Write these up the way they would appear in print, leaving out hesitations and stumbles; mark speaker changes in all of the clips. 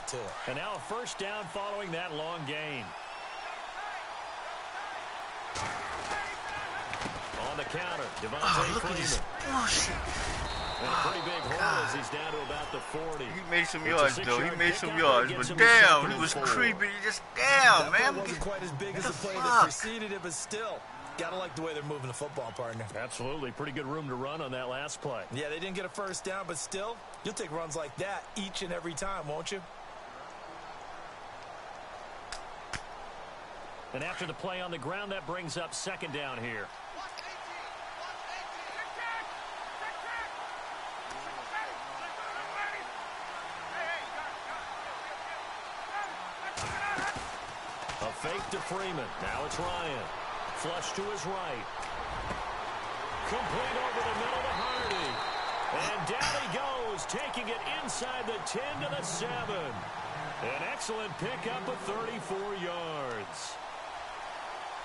Speaker 1: get to it.
Speaker 2: And now a first down following that long gain. On the counter,
Speaker 3: look at this bullshit.
Speaker 2: And a pretty big hole as he's down to about the 40.
Speaker 3: He made some yards, though. He made some yards. But damn, he was creepy. He just, damn, man.
Speaker 1: That wasn't quite as big as the play that preceded it, but still. Gotta like the way they're moving the football, partner.
Speaker 2: Absolutely. Pretty good room to run on that last play.
Speaker 1: Yeah, they didn't get a first down, but still, you'll take runs like that each and every time, won't you?
Speaker 2: And after the play on the ground, that brings up second down here. A fake to Freeman. Now it's Ryan. Flush to his right. Complete over the middle to Hardy. And down he goes, taking it inside the 10 to the 7. An excellent pickup of 34 yards.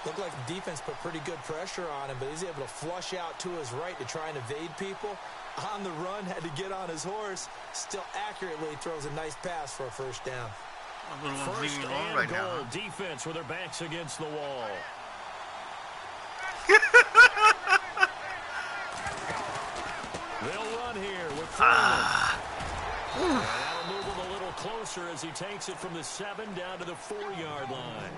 Speaker 1: Looked like the defense put pretty good pressure on him, but he's able to flush out to his right to try and evade people. On the run, had to get on his horse. Still accurately throws a nice pass for a first down.
Speaker 2: First and
Speaker 3: right
Speaker 2: goal,
Speaker 3: now.
Speaker 2: Defense with their backs against the wall. They'll run here with Freeman. And that'll move him a little closer as he takes it from the 7 down to the 4-yard line.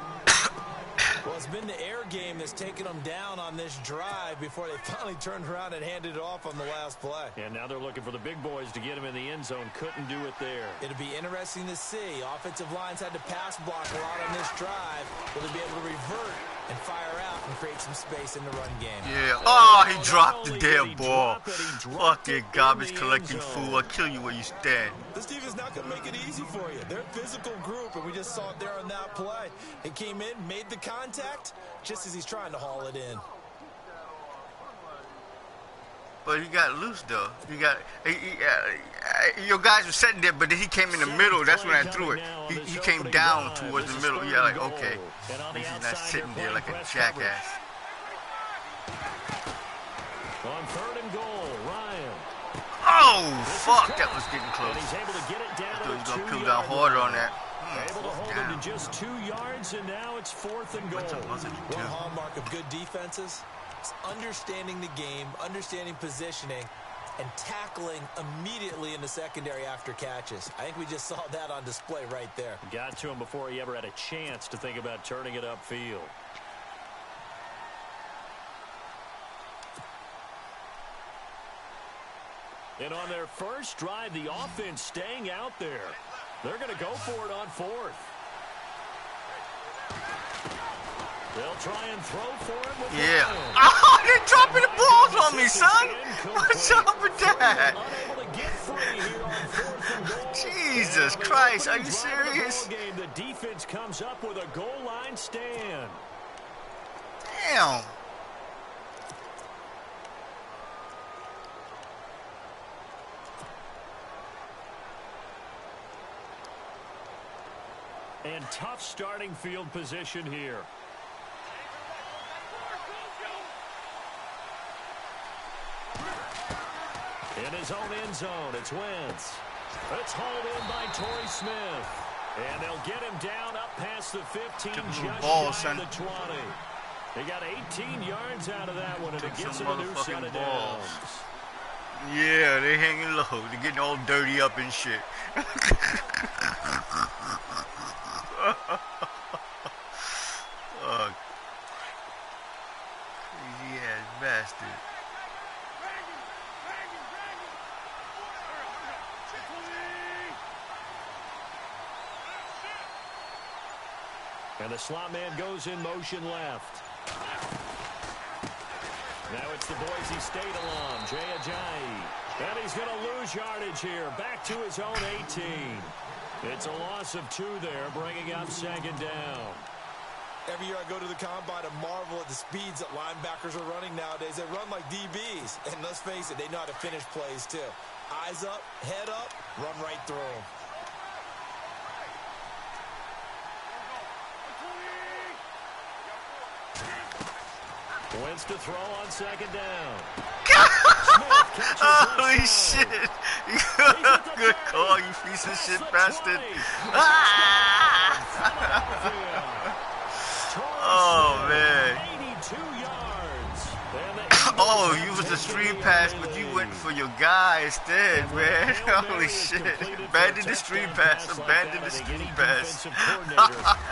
Speaker 1: Well, it's been the air game that's taken them down on this drive before they finally turned around and handed it off on the last play.
Speaker 2: And now they're looking for the big boys to get him in the end zone. Couldn't do it there.
Speaker 1: It'll be interesting to see. Offensive lines had to pass block a lot on this drive. Will they be able to revert and fire out and create some space in the run game?
Speaker 3: Yeah. Oh, he dropped the damn ball. Fucking garbage collecting fool. I'll kill you where you stand.
Speaker 1: This team is not going to make it easy for you. They're a physical group, and we just saw it there on that play. He came in, made the contact, just as he's trying to haul it in.
Speaker 3: But he got loose, though. Your guys were sitting there, but then he came in the middle. That's when I threw it. He came down towards the middle. Yeah, like, okay. He's not sitting there like a jackass.
Speaker 2: On 3rd and goal, Ryan.
Speaker 3: Oh, fuck. That was getting close.
Speaker 2: And he's able to get it down
Speaker 3: I thought he was
Speaker 2: to
Speaker 3: going
Speaker 2: the
Speaker 3: to peel down harder on that.
Speaker 2: Able to hold him to just 2 yards, and now it's 4th and goal.
Speaker 1: One hallmark of good defenses is understanding the game, understanding positioning, and tackling immediately in the secondary after catches. I think we just saw that on display right there.
Speaker 2: Got to him before he ever had a chance to think about turning it upfield. And on their first drive, the offense staying out there. They're going to go for it on 4th. They'll try and throw for him with Ryan.
Speaker 3: Oh, they're dropping the balls on me, son. What's up with that?
Speaker 2: Unable to get free here on 4th and goal.
Speaker 3: Jesus Christ, are you serious?
Speaker 2: The defense comes up with a goal line stand.
Speaker 3: Damn.
Speaker 2: And tough starting field position here. In his own end zone, it's Wentz. It's hauled in by Torrey Smith. And they'll get him down up past the 15, just shy of the 20. They got 18 yards out of that one, and it gets him a new set of downs.
Speaker 3: Yeah, they hanging low. They're getting all dirty up and shit. Oh, crazy ass bastard.
Speaker 2: And the slot man goes in motion left. Now it's the Boise State alum, Jay Ajayi. And he's going to lose yardage here, back to his own 18. It's a loss of 2 there, bringing up 2nd down.
Speaker 1: Every year I go to the combine and marvel at the speeds that linebackers are running nowadays. They run like DBs. And let's face it, they know how to finish plays too. Eyes up, head up, run right through them. Wentz to throw on 2nd down. Smith
Speaker 3: Holy shit. Good call, you piece of shit bastard. Oh, man.
Speaker 2: 82 yards.
Speaker 3: Oh, you was a stream pass, but you went for your guy instead, man. Holy shit. Abandon the stream pass. Abandon the stream pass.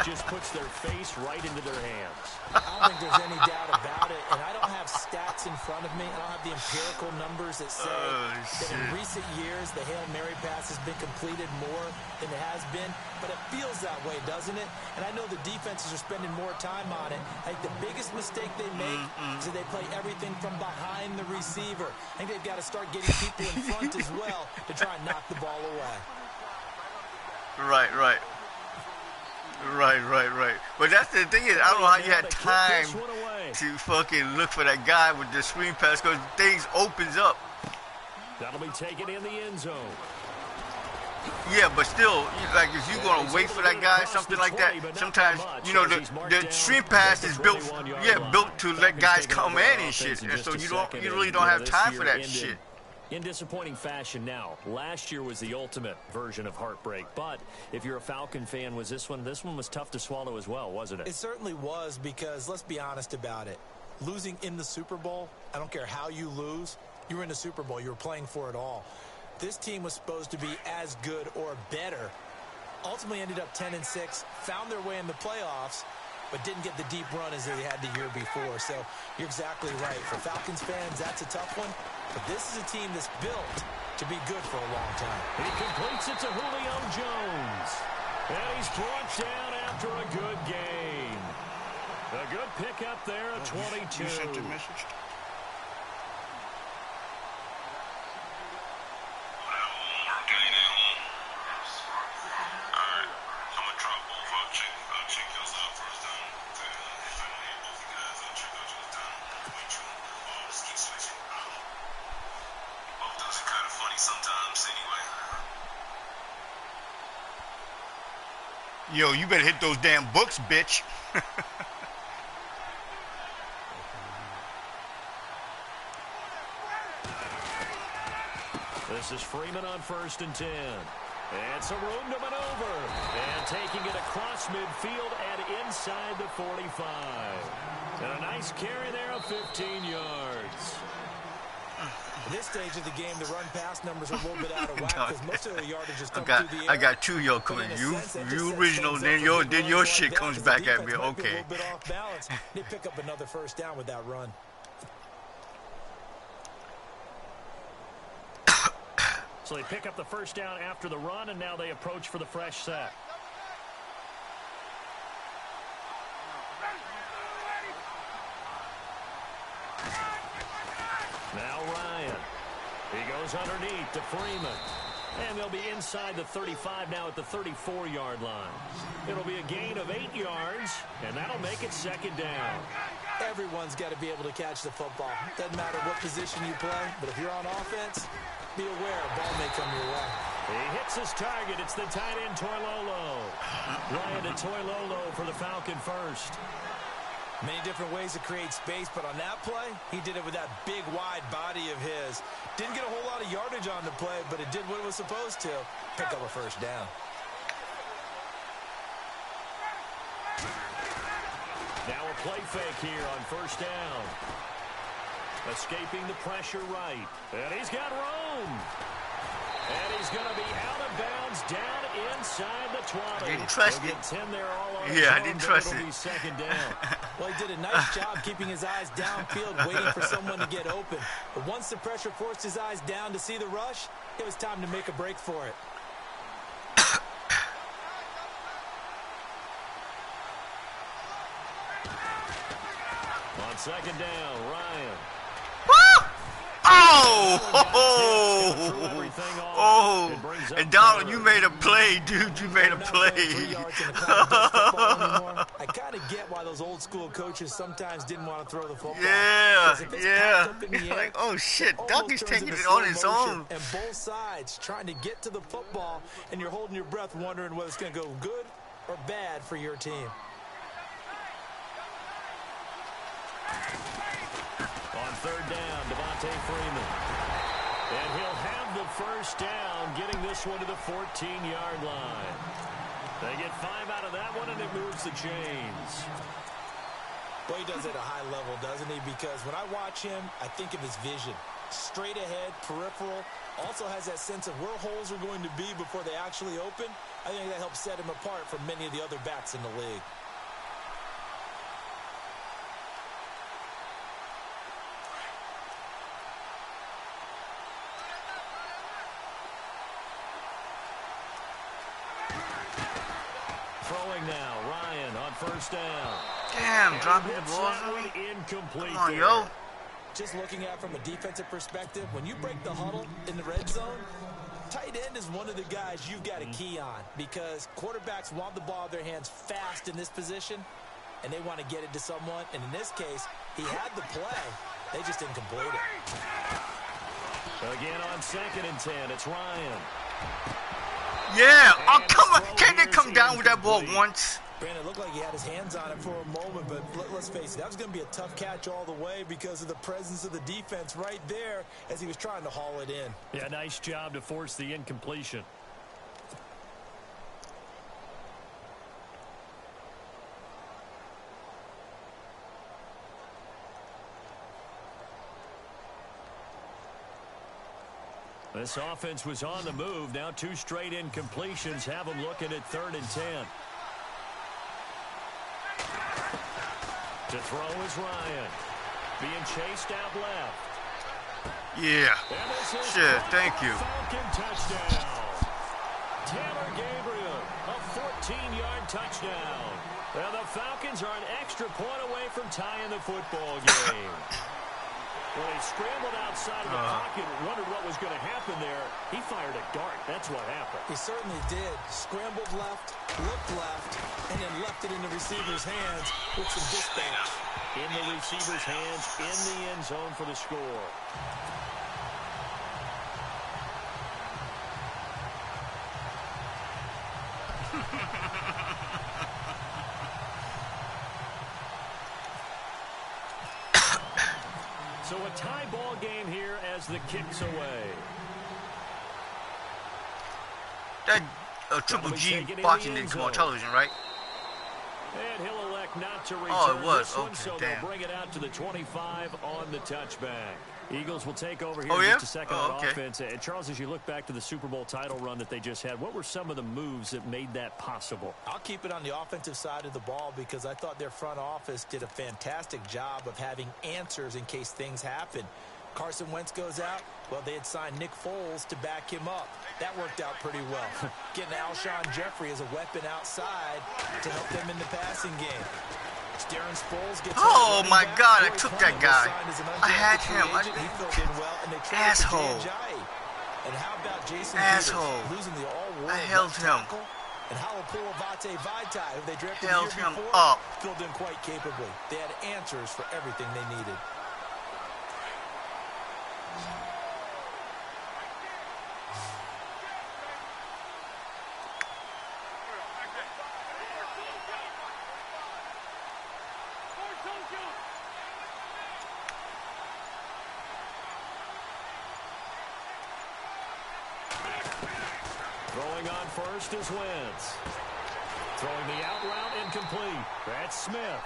Speaker 2: Just puts their face right into their hands.
Speaker 1: I don't think there's any doubt about it, and I don't have stats in front of me. I don't have the empirical numbers that say that in recent years the Hail Mary pass has been completed more than it has been, but it feels that way, doesn't it? And I know the defenses are spending more time on it. I think the biggest mistake they make is that they play everything from behind the receiver. I think they've got to start getting people in front as well to try and knock the ball away.
Speaker 3: Right. But that's the thing is, I don't know how you had time to fucking look for that guy with the screen pass because things opens up.
Speaker 2: That'll be taken in the end zone.
Speaker 3: Yeah, but still, like if you're gonna wait for that guy, something like that, sometimes you know the stream pass is built, built to let guys come in and shit, and so you really don't have time for that shit.
Speaker 2: In disappointing fashion now. Last year was the ultimate version of heartbreak, but if you're a Falcon fan, was this one was tough to swallow as well, wasn't it?
Speaker 1: It certainly was, because let's be honest about it. Losing in the Super Bowl, I don't care how you lose, you were in the Super Bowl, you were playing for it all. This team was supposed to be as good or better. Ultimately ended up 10-6, found their way in the playoffs, but didn't get the deep run as they had the year before. So you're exactly right. For Falcons fans, that's a tough one. But this is a team that's built to be good for a long time.
Speaker 2: He completes it to Julio Jones. And he's brought down after a good gain. A good pickup there at 22.
Speaker 3: You sent the message? Yo, you better hit those damn books, bitch.
Speaker 2: This is Freeman on 1st and 10. And some room to maneuver. And taking it across midfield and inside the 45. And a nice carry there of 15 yards.
Speaker 1: At this stage of the game, the run-pass numbers are a little bit out of whack because most of the yardage just comes through the air.
Speaker 3: I got two yo coming. You original, then your shit comes back at me. Okay.
Speaker 1: A little bit off balance. They pick up another first down with that run.
Speaker 2: So they pick up the first down after the run, and now they approach for the fresh set. Now Ryan. He goes underneath to Freeman. And they'll be inside the 35 now at the 34-yard line. It'll be a gain of 8 yards, and that'll make it second down.
Speaker 1: Everyone's got to be able to catch the football. Doesn't matter what position you play, but if you're on offense, be aware a ball may come your way.
Speaker 2: He hits his target. It's the tight end, Toilolo. Ryan to Toilolo for the Falcon first.
Speaker 1: Many different ways to create space, but on that play, he did it with that big, wide body of his. Didn't get a whole lot of yardage on the play, but it did what it was supposed to. Pick up a first down.
Speaker 2: Now a play fake here on first down. Escaping the pressure right. And he's got room. And he's going to be out of bounds down inside the 20.
Speaker 3: Didn't trust it.
Speaker 2: 10 there all on
Speaker 3: I didn't trust it.
Speaker 2: Second down.
Speaker 1: Well, he did a nice job keeping his eyes downfield, waiting for someone to get open. But once the pressure forced his eyes down to see the rush, it was time to make a break for it.
Speaker 2: On second down, Ryan.
Speaker 3: Woo! Oh! And Donald, you made a play, dude. You made a play.
Speaker 1: I kind of get why those old school coaches sometimes didn't want to throw the football.
Speaker 3: Yeah. Like, oh shit, Doug is taking it on his own.
Speaker 1: And both sides trying to get to the football, and you're holding your breath wondering whether it's going to go good or bad for your team.
Speaker 2: On third down, Devontae Freeman. And he'll have the first down, getting this one to the 14-yard line. They get 5 out of that one, and it moves the chains.
Speaker 1: Well, he does it at a high level, doesn't he? Because when I watch him, I think of his vision. Straight ahead, peripheral. Also has that sense of where holes are going to be before they actually open. I think that helps set him apart from many of the other backs in the league.
Speaker 2: Throwing now, Ryan on first down.
Speaker 3: Damn, dropping the ball.
Speaker 2: Incomplete.
Speaker 3: Come on, yo.
Speaker 1: Just looking at it from a defensive perspective, when you break the huddle in the red zone, tight end is one of the guys you've got to key on because quarterbacks want the ball in their hands fast in this position, and they want to get it to someone. And in this case, he had the play. They just didn't complete it.
Speaker 2: Again on 2nd and 10, it's Ryan.
Speaker 3: Yeah. Oh, come on. Can't they come down with that ball once?
Speaker 1: Brandon, it looked like he had his hands on it for a moment, but let's face it, that was going to be a tough catch all the way because of the presence of the defense right there as he was trying to haul it in.
Speaker 2: Yeah, nice job to force the incompletion. This offense was on the move. Now 2 straight incompletions have them looking at 3rd and 10. To throw is Ryan. Being chased out left.
Speaker 3: Yeah. Shit, thank you.
Speaker 2: Falcon touchdown. Taylor Gabriel, a 14-yard touchdown. Well, the Falcons are an extra point away from tying the football game. When he scrambled outside of the pocket and wondered what was going to happen there, he fired a dart. That's what happened.
Speaker 1: He certainly did. Scrambled left, looked left, and then left it in the receiver's hands with some dispatch.
Speaker 2: In the receiver's hands, in the end zone for the score. So a tie ball game here as the kick's away.
Speaker 3: That Triple G boxing didn't come on television, right?
Speaker 2: And he'll elect not to return
Speaker 3: Oh, it was.
Speaker 2: this one,
Speaker 3: Okay,
Speaker 2: so
Speaker 3: damn.
Speaker 2: they'll bring it out to the 25 on the touchback. Eagles will take over here
Speaker 3: Oh,
Speaker 2: in
Speaker 3: yeah?
Speaker 2: just a second
Speaker 3: Oh,
Speaker 2: on
Speaker 3: okay.
Speaker 2: offense. And Charles, as you look back to the Super Bowl title run that they just had, what were some of the moves that made that possible?
Speaker 1: I'll keep it on the offensive side of the ball because I thought their front office did a fantastic job of having answers in case things happen. Carson Wentz goes out. Well, they had signed Nick Foles to back him up. That worked out pretty well. Getting Alshon Jeffrey as a weapon outside to help them in the passing game. Darren Sproles gets
Speaker 3: Oh, my
Speaker 1: back.
Speaker 3: God, I
Speaker 1: Corey
Speaker 3: took
Speaker 1: Clement
Speaker 3: that guy.
Speaker 1: was signed as an
Speaker 3: I had
Speaker 1: undrafted
Speaker 3: him.
Speaker 1: free agent. He filled in well, and they traded
Speaker 3: Asshole.
Speaker 1: for Dan Jai. And how about Jason
Speaker 3: Asshole.
Speaker 1: Peters, losing the all-world
Speaker 3: I held
Speaker 1: left
Speaker 3: him.
Speaker 1: tackle? And Halapua Vate Vaitai, who they drafted
Speaker 3: Held
Speaker 1: the year
Speaker 3: him
Speaker 1: before,
Speaker 3: up.
Speaker 1: filled in quite capably. They had answers for everything they needed.
Speaker 2: Throwing on first is Wentz. Throwing the out route incomplete. That's Smith.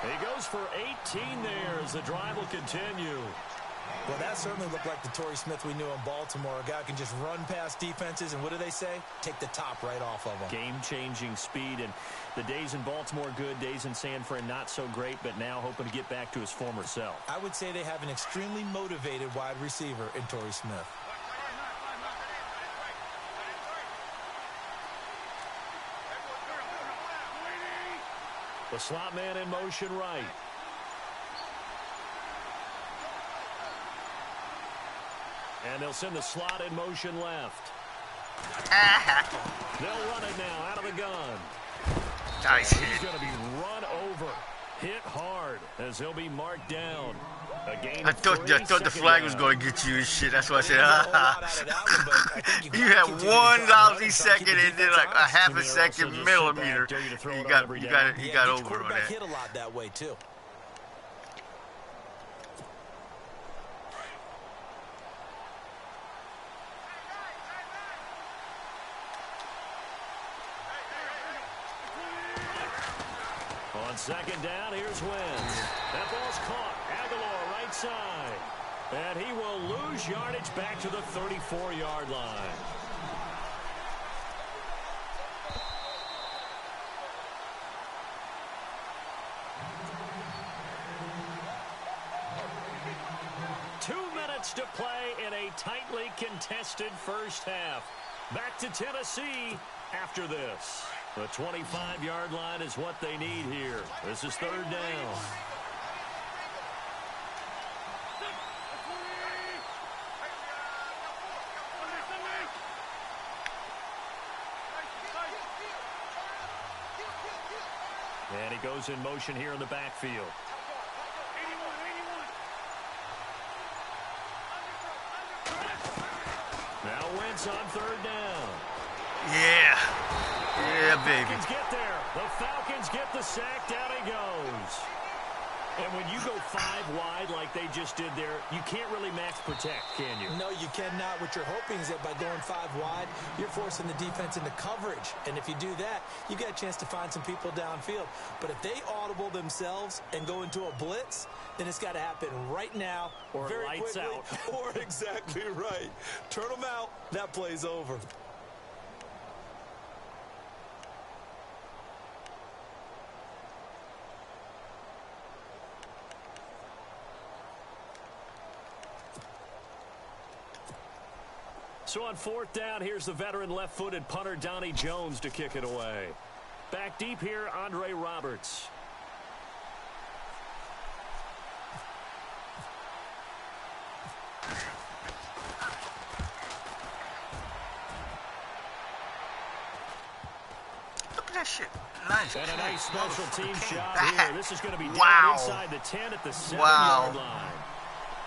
Speaker 2: He goes for 18 there as the drive will continue.
Speaker 1: Well, that certainly looked like the Torrey Smith we knew in Baltimore. A guy who can just run past defenses, and what do they say? Take the top right off of them.
Speaker 2: Game-changing speed, and the days in Baltimore good, days in San Fran not so great, but now hoping to get back to his former self.
Speaker 1: I would say they have an extremely motivated wide receiver in Torrey Smith.
Speaker 2: The slot man in motion right. And they'll send the slot in motion left. They'll run it now out of the gun.
Speaker 3: Nice
Speaker 2: He's
Speaker 3: hit.
Speaker 2: going to be run over. Hit hard as he'll be marked down. A gain
Speaker 3: I
Speaker 2: of
Speaker 3: thought the flag was going to get you and shit. That's why I said, You had 1 lousy second and then like a half a second millimeter. You got over on that.
Speaker 1: Hit a lot that way too.
Speaker 2: On second down, here's Wentz. That ball's caught. Aguilar right side. And he will lose yardage back to the 34-yard line. To play in a tightly contested first half. Back to Tennessee after this. The 25-yard line is what they need here. This is third down. And he goes in motion here in the backfield. Now Wentz on third down.
Speaker 3: Yeah. Yeah, baby.
Speaker 2: Falcons get there. The Falcons get the sack. Down he goes. And when you go 5 wide like they just did there, you can't really max protect, can you?
Speaker 1: No, you cannot. What you're hoping is that by going 5 wide, you're forcing the defense into coverage. And if you do that, you get a chance to find some people downfield. But if they audible themselves and go into a blitz, then it's got to happen right now,
Speaker 2: or
Speaker 1: very
Speaker 2: lights
Speaker 1: quickly,
Speaker 2: out.
Speaker 1: Or exactly right. Turn them out. That play's over.
Speaker 2: So on fourth down, here's the veteran left-footed punter Donnie Jones to kick it away. Back deep here, Andre Roberts.
Speaker 3: Look at that shit. Nice.
Speaker 2: And a nice special team shot here. This is going to be down inside the 10 at the 7-yard line.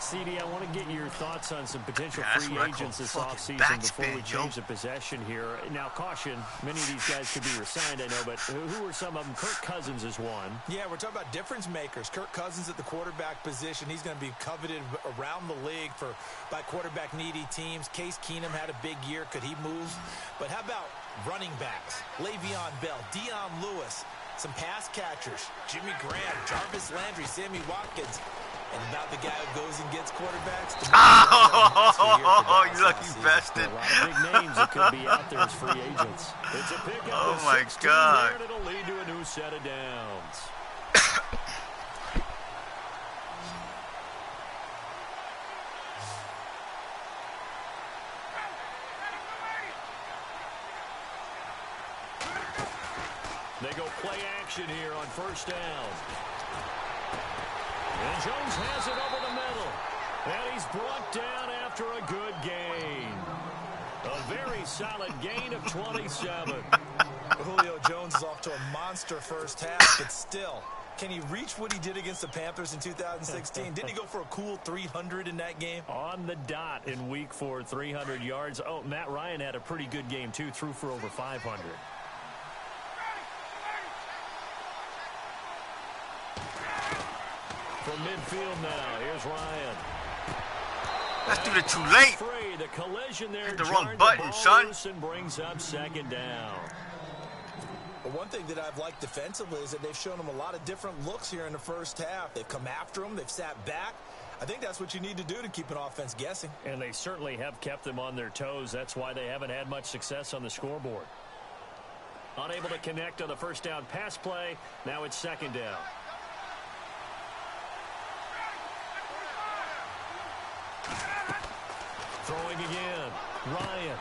Speaker 2: CD, I want to get your thoughts on some potential free agents this offseason before we change the possession here. Now, caution, many of these guys could be resigned, I know, but who are some of them? Kirk Cousins is one.
Speaker 1: Yeah, we're talking about difference makers. Kirk Cousins at the quarterback position. He's going to be coveted around the league by quarterback-needy teams. Case Keenum had a big year. Could he move? But how about running backs? Le'Veon Bell, Dion Lewis, some pass catchers, Jimmy Graham, Jarvis Landry, Sammy Watkins. And about the guy who goes and gets quarterbacks.
Speaker 3: Oh, you lucky bastard.
Speaker 2: A lot of big names that could be out there as free agents. It's a pickup.
Speaker 3: Oh, my God.
Speaker 2: And it'll lead to a new set of downs. They go play action here on first down. And Jones has it over the middle. And he's brought down after a good gain. A very solid gain of 27.
Speaker 1: Julio Jones is off to a monster first half, but still, can he reach what he did against the Panthers in 2016? Didn't he go for a cool 300 in that game?
Speaker 2: On the dot in week 4, 300 yards. Oh, Matt Ryan had a pretty good game, too. Threw for over 500. From midfield now, here's Ryan.
Speaker 3: Let's do it too late.
Speaker 2: Free. The collision there.
Speaker 3: Hit the wrong button, son.
Speaker 2: And brings up second down.
Speaker 1: Well, one thing that I've liked defensively is that they've shown them a lot of different looks here in the first half. They've come after them. They've sat back. I think that's what you need to do to keep an offense guessing.
Speaker 2: And they certainly have kept them on their toes. That's why they haven't had much success on the scoreboard. Unable to connect on the first down pass play. Now it's second down. Throwing again. Ryan.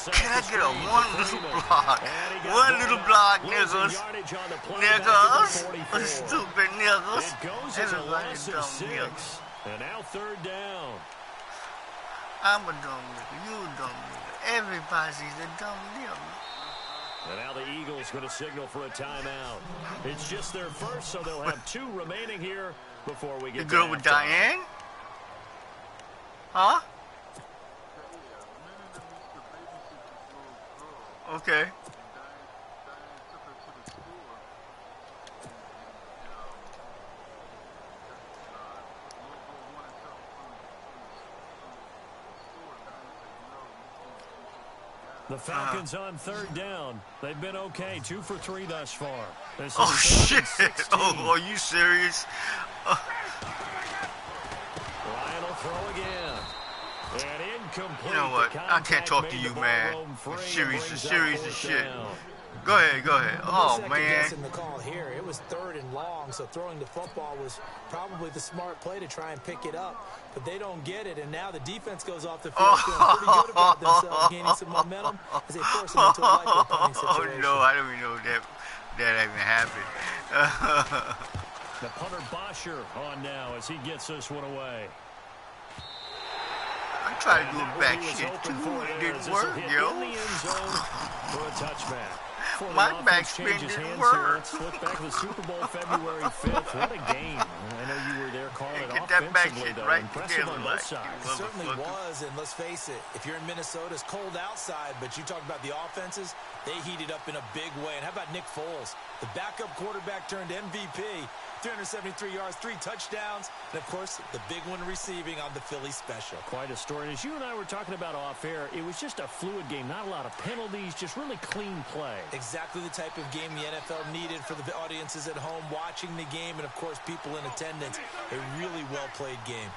Speaker 3: Can I get a one little block? One little block, niggas. Niggas. Stupid niggas. Everybody's dumb niggas.
Speaker 2: And now third down.
Speaker 3: I'm a dumb nigga. You a dumb nigga. Everybody's a dumb nigga.
Speaker 2: And now the Eagles going to signal for a timeout. It's just their first, so they'll have 2 remaining here before we get
Speaker 3: the girl with Diane? Huh? Okay.
Speaker 2: The Falcons on third down. They've been okay, 2 for 3 thus far.
Speaker 3: Oh, shit. Oh, are you serious?
Speaker 2: Ryan will throw again. And incomplete.
Speaker 3: You know what? I can't talk to you, man. Series of shit. Go ahead. Oh, man.
Speaker 1: The call here. It was 3rd and long, so throwing the football was probably the smart play to try and pick it up. But they don't get it, and now the defense goes off the field feeling pretty good about themselves, gaining some momentum as they force them into a likely punting situation.
Speaker 3: Oh, no, I don't even know that even happened.
Speaker 2: The punter Bosher on now as he gets this one away.
Speaker 3: I tried to do a back shit too. It didn't work, yo.
Speaker 2: In the end zone for a touchback.
Speaker 3: My backspin didn't work.
Speaker 2: Look back to the Super Bowl February 5th. What a game. I know you were there calling it
Speaker 3: get that back shit
Speaker 2: though.
Speaker 3: right
Speaker 2: Impressive
Speaker 3: together,
Speaker 2: on both sides.
Speaker 1: It certainly was, and let's face it, if you're in Minnesota, it's cold outside, but you talk about the offenses, they heated up in a big way. And how about Nick Foles, the backup quarterback turned MVP, 373 yards, 3 touchdowns, and, of course, the big one receiving on the Philly special.
Speaker 2: Quite a story. And as you and I were talking about off air, it was just a fluid game, not a lot of penalties, just really clean play.
Speaker 1: Exactly the type of game the NFL needed for the audiences at home watching the game and, of course, people in attendance. A really well-played game.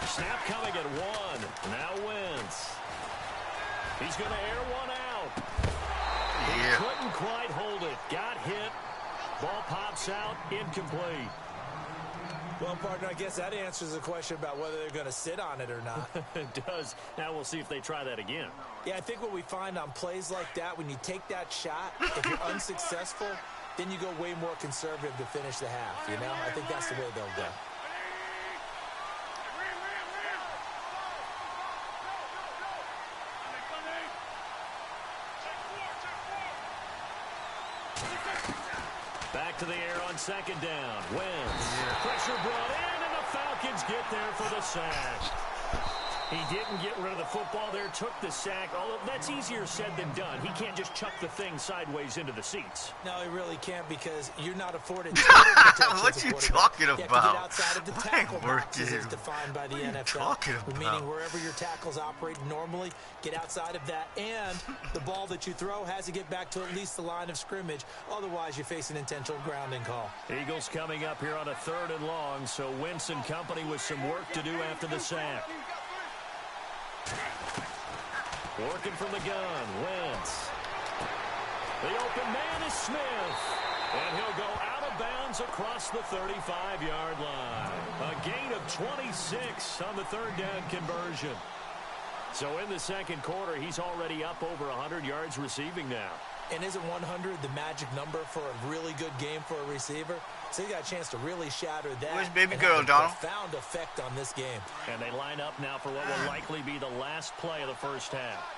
Speaker 2: Snap coming at 1. Now Wentz. He's going to air one out. He couldn't quite hold it. Got hit. Ball pops out, incomplete.
Speaker 1: Well, partner, I guess that answers the question about whether they're going to sit on it or not.
Speaker 2: It does. Now we'll see if they try that again.
Speaker 1: Yeah, I think what we find on plays like that, when you take that shot, if you're unsuccessful, then you go way more conservative to finish the half, you know? I think that's the way they'll go.
Speaker 2: Back to the air on 2nd down. Wentz. Pressure brought in, and the Falcons get there for the sack. He didn't get rid of the football there, took the sack. Although that's easier said than done. He can't just chuck the thing sideways into the seats.
Speaker 1: No, he really can't because you're not afforded protection.
Speaker 3: What you talking about?
Speaker 1: You have to get outside of the tackle boxes as defined by the NFL. Meaning wherever your tackles operate normally, get outside of that. And the ball that you throw has to get back to at least the line of scrimmage. Otherwise, you face an intentional grounding call.
Speaker 2: Eagles coming up here on a 3rd and long, so Wentz and company with some work to do after the sack. Working from the gun, Wentz. The open man is Smith. And he'll go out of bounds across the 35-yard line. A gain of 26 on the 3rd down conversion. So in the 2nd quarter, he's already up over 100 yards receiving now.
Speaker 1: And isn't 100 the magic number for a really good game for a receiver? So he got a chance to really shatter that.
Speaker 3: Where's baby girl, Donald?
Speaker 1: Profound effect on this game.
Speaker 2: And they line up now for what will likely be the last play of the first half.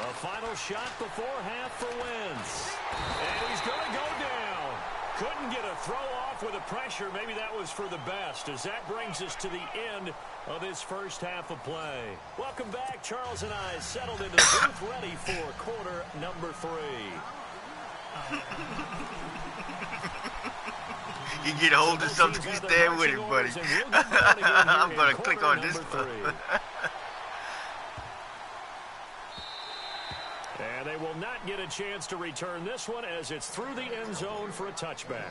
Speaker 2: A final shot before half for Wentz. And he's going to go down. Couldn't get a throw off with the pressure. Maybe that was for the best, as that brings us to the end of this first half of play. Welcome back. Charles and I settled into the booth ready for quarter number 3.
Speaker 3: You get a hold of something, you stand with it, buddy. I'm going to click on this one.
Speaker 2: And they will not get a chance to return this one as it's through the end zone for a touchback.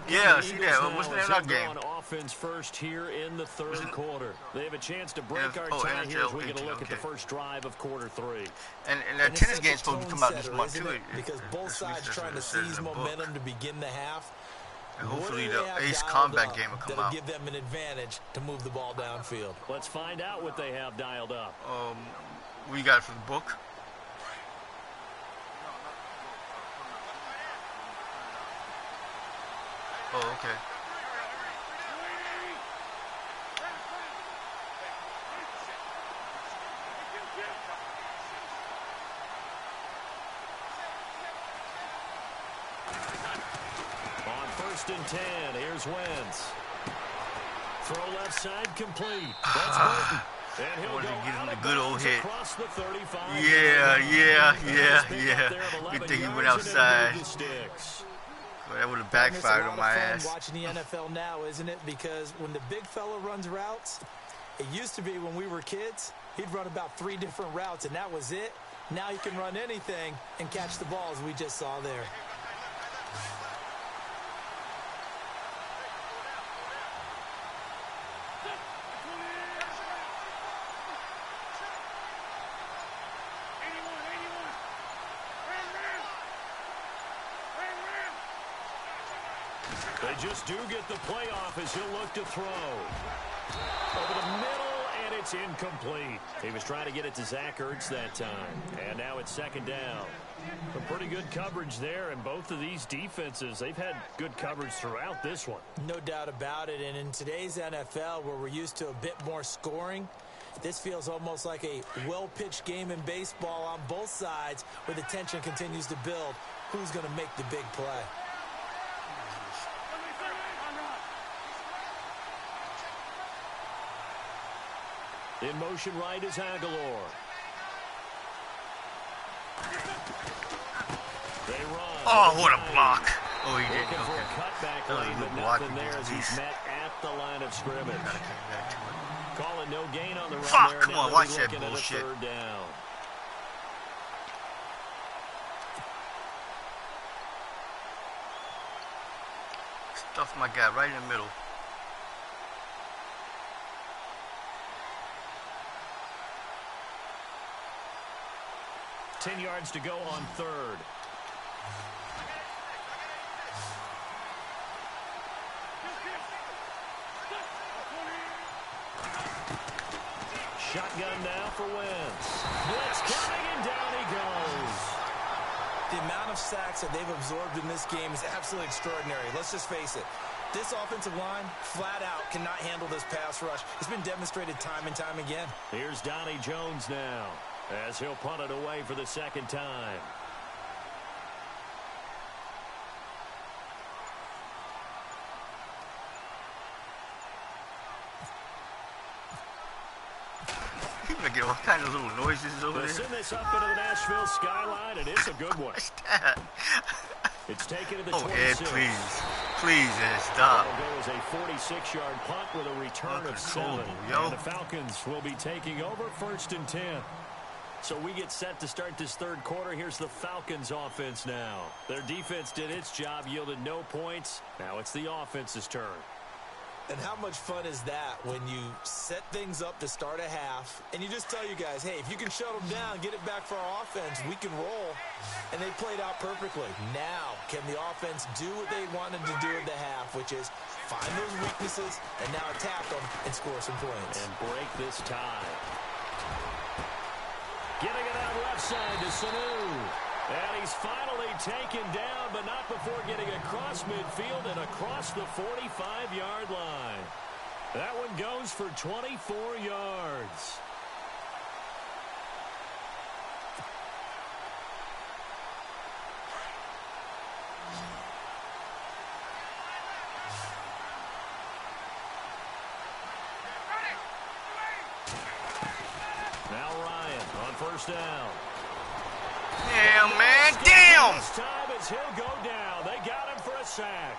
Speaker 3: Yeah, see that. What's the name of that game?
Speaker 2: On offense first here in the 3rd quarter. They have a chance to break our tie here as we get a look at the first drive of quarter 3.
Speaker 3: And that tennis game's supposed to come out this month, too.
Speaker 1: Because both sides trying to seize momentum to begin the half.
Speaker 3: And hopefully the Ace Combat game will come out.
Speaker 1: Give them an advantage to move the ball downfield.
Speaker 2: Let's find out what they have dialed up.
Speaker 3: We got it from the book. Oh, okay.
Speaker 2: On 1st and 10, here's Wentz. Throw left side complete. That's Burton. And
Speaker 3: I wanted to
Speaker 2: he'll
Speaker 3: give him
Speaker 2: go
Speaker 3: the good old hit.
Speaker 2: The 35.
Speaker 3: Yeah. Good thing he went outside. Well, that would have backfired on my ass.
Speaker 1: Watching the NFL now, isn't it? Because when the big fella runs routes, it used to be when we were kids, he'd run about 3 different routes, and that was it. Now he can run anything and catch the ball, as we just saw there.
Speaker 2: They just do get the playoff as he'll look to throw. Over the middle, and it's incomplete. He was trying to get it to Zach Ertz that time. And now it's second down. Some pretty good coverage there, and both of these defenses, they've had good coverage throughout this one.
Speaker 1: No doubt about it, and in today's NFL, where we're used to a bit more scoring, this feels almost like a well-pitched game in baseball on both sides, where the tension continues to build. Who's going to make the big play?
Speaker 2: In motion right is Aguilar. They run.
Speaker 3: Oh, what a block. Oh, he did.
Speaker 2: Looking for a cutback lane, but nothing there as he's met at the line of scrimmage. Calling no gain on the run there.
Speaker 3: Come on, watch that bullshit.
Speaker 2: Third down.
Speaker 3: Stuff my guy right in the middle.
Speaker 2: $10 yards to go on third. Shotgun now for Wentz. Blitz coming, and down he goes.
Speaker 1: The amount of sacks that they've absorbed in this game is absolutely extraordinary. Let's just face it. This offensive line, flat out, cannot handle this pass rush. It's been demonstrated time and time again.
Speaker 2: Here's Donnie Jones now, as he'll punt it away for the second time.
Speaker 3: You're going to get all kinds of little noises over there.
Speaker 2: Send this up into the Nashville skyline, and it's a good one.
Speaker 3: What's that?
Speaker 2: It's taken to the 26.
Speaker 3: Oh, Ed, please. Please, Ed, stop.
Speaker 2: That'll go as a 46-yard punt with a return of 7. And the Falcons will be taking over 1st and 10. So we get set to start this third quarter. Here's the Falcons offense now. Their defense did its job, yielded no points. Now it's the offense's turn.
Speaker 1: And how much fun is that when you set things up to start a half and you just tell you guys, hey, if you can shut them down, get it back for our offense, we can roll. And they played out perfectly. Now, can the offense do what they wanted to do at the half, which is find those weaknesses and now attack them and score some points.
Speaker 2: And break this tie. Getting it out left side to Sanu. And he's finally taken down, but not before getting across midfield and across the 45-yard line. That one goes for 24 yards. Now Ryan on first down.
Speaker 3: Damn, man, damn!
Speaker 2: This time as he'll go down. They got him for a sack.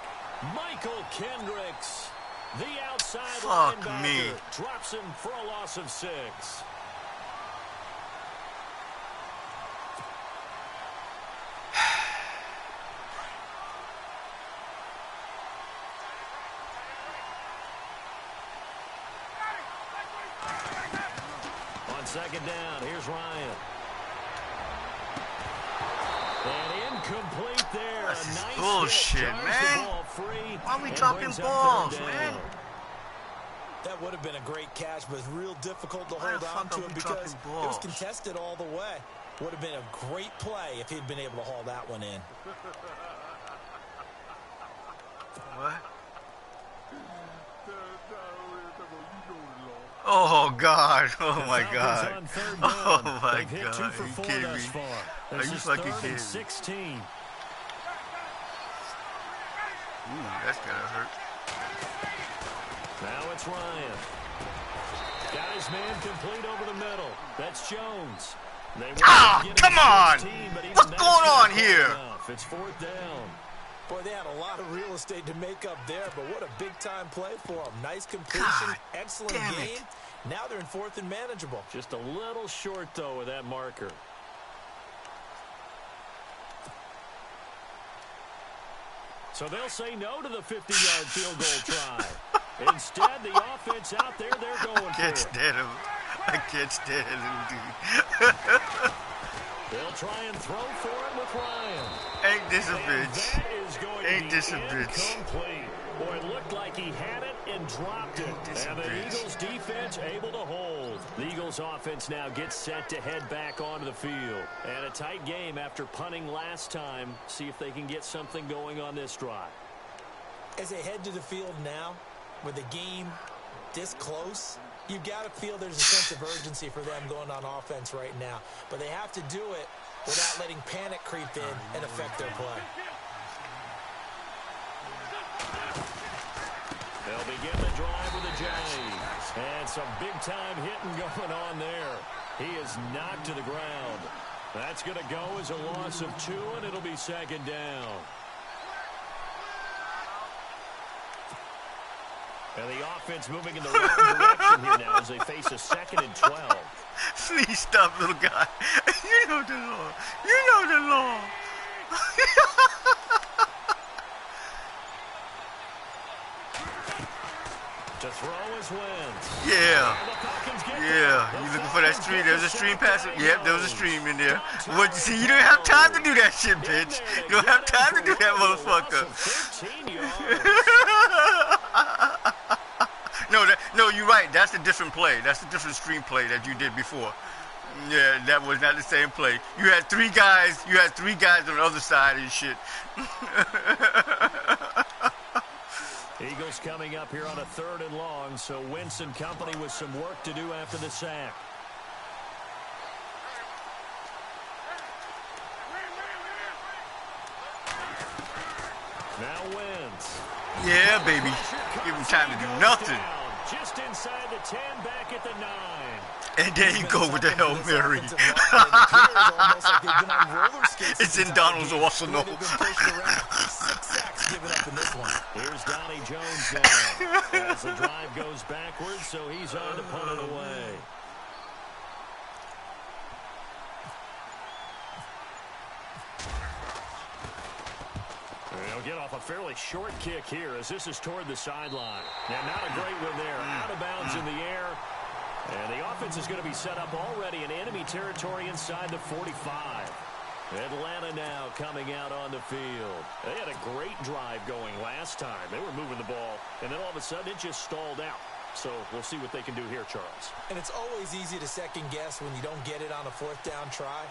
Speaker 2: Michael Kendricks, the outside linebacker, drops him for a loss of 6. On second down, here's Ryan. And incomplete there.
Speaker 3: That's
Speaker 2: a nice
Speaker 3: bullshit,
Speaker 2: hit.
Speaker 3: man. Why are we dropping balls, man?
Speaker 1: That would have been a great catch, but it's real difficult to hold on to it because it was contested all the way. Would have been a great play if he'd been able to haul that one in.
Speaker 3: What? Oh, God. Oh, my God. Oh, my God. Are you kidding me? Are you fucking kidding me?
Speaker 2: 16.
Speaker 3: Ooh, that's gonna hurt.
Speaker 2: Now it's Ryan. Got his man complete over the middle. That's Jones.
Speaker 3: Come on! What's going on here?
Speaker 2: It's fourth down.
Speaker 1: Boy, they had a lot of real estate to make up there, but what a big-time play for them. Nice completion, excellent game. Now they're in fourth and manageable.
Speaker 2: Just a little short, though, with that marker. So they'll say no to the 50-yard field goal try. Instead, the offense out there, they're going for it.
Speaker 3: I can't stand him, dude.
Speaker 2: They'll try and throw for it with Ryan.
Speaker 3: Ain't this a bitch? Ain't this a bitch?
Speaker 2: Boy, it looked like he had it and dropped it. And the Eagles defense able to hold. The Eagles offense now gets set to head back onto the field. And a tight game after punting last time. See if they can get something going on this drive.
Speaker 1: As they head to the field now, with the game this close, you've got to feel there's a sense of urgency for them going on offense right now. But they have to do it without letting panic creep in and affect their play.
Speaker 2: They'll begin the drive with a James. And some big-time hitting going on there. He is knocked to the ground. That's going to go as a loss of 2, and it'll be second down. And the offense moving in the wrong direction here now as they face a 2nd and 12.
Speaker 3: Please stop, little guy. You know the law. You know the law.
Speaker 2: To throw is Wentz.
Speaker 3: Yeah. Yeah. You looking for that stream? There's a stream pass. Yep, there was a stream in there. What? See, you don't have time to do that shit, bitch. You don't have time to do that, motherfucker. No, you're right. That's a different play. That's a different stream play that you did before. Yeah, that was not the same play. You had 3 guys. You had 3 guys on the other side and shit.
Speaker 2: Eagles coming up here on a 3rd and long, so Wentz and company with some work to do after the sack. Now Wentz.
Speaker 3: Yeah, baby. Give him time to do nothing.
Speaker 2: Just inside the 10, back at the 9.
Speaker 3: And there you go with the Hail Mary. It's in Donald's arsenal.
Speaker 2: Here's Donnie Jones now as the drive goes backwards, so he's on to punt it away. They'll get off a fairly short kick here as this is toward the sideline. Now, not a great one there. Out of bounds in the air. And the offense is going to be set up already in enemy territory inside the 45. Atlanta now coming out on the field. They had a great drive going last time. They were moving the ball, and then all of a sudden it just stalled out. So we'll see what they can do here, Charles.
Speaker 1: And it's always easy to second guess when you don't get it on a 4th down try.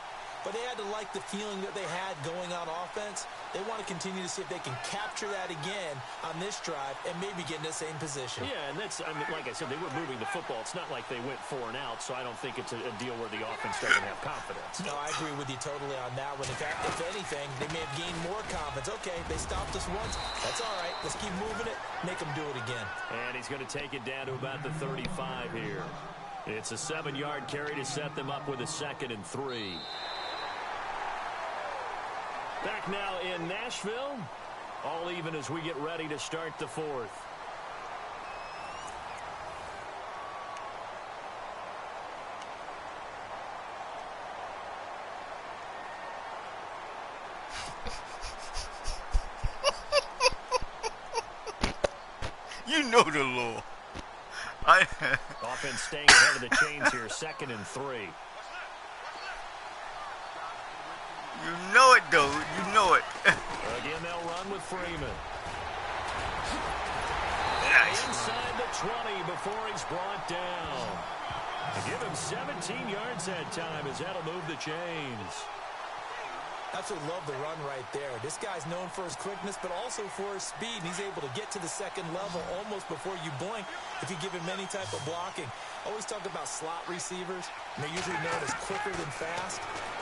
Speaker 1: But they had to like the feeling that they had going on offense. They want to continue to see if they can capture that again on this drive and maybe get in the same position.
Speaker 2: Yeah, and that's, I mean, like I said, they were moving the football. It's not like they went 4 and out, so I don't think it's a deal where the offense doesn't have confidence.
Speaker 1: No, I agree with you totally on that one. In fact, if anything, they may have gained more confidence. Okay, they stopped us once. That's all right. Let's keep moving it. Make them do it again.
Speaker 2: And he's going to take it down to about the 35 here. It's a 7-yard carry to set them up with a 2nd and 3. Back now in Nashville, all even as we get ready to start the 4th.
Speaker 3: You know the law.
Speaker 2: Offense staying ahead of the chains here, 2nd and 3.
Speaker 3: You know it, though. You know it.
Speaker 2: Again, they'll run with Freeman. Inside the 20 before he's brought down. Give him 17 yards that time as that'll move the chains.
Speaker 1: Absolutely love the run right there. This guy's known for his quickness, but also for his speed. He's able to get to the 2nd level almost before you blink if you give him any type of blocking. Always talk about slot receivers, and they're usually known as quicker than fast.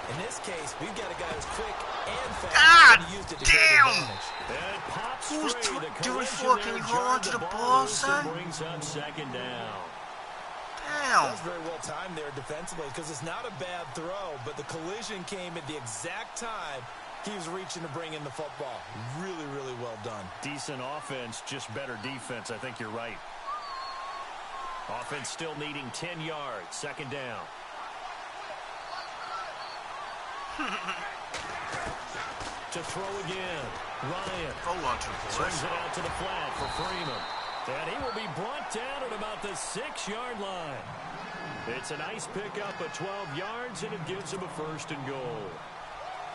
Speaker 1: In this case, we've got a guy who's quick and fast.
Speaker 3: God
Speaker 2: used it to
Speaker 3: damn!
Speaker 2: And pops
Speaker 3: Who's
Speaker 2: free.
Speaker 3: doing for? Can you hold on to the ball, son?
Speaker 2: Brings up 2nd down.
Speaker 3: Damn. Damn.
Speaker 1: That's very well timed there defensively because it's not a bad throw, but the collision came at the exact time he was reaching to bring in the football. Really, really well done.
Speaker 2: Decent offense, just better defense. I think you're right. Offense still needing 10 yards. Second down. To throw again. Ryan.
Speaker 3: Hold on to the
Speaker 2: swings it out to the flat for Freeman. And he will be brought down at about the 6-yard line. It's a nice pickup of 12 yards, and it gives him a first and goal.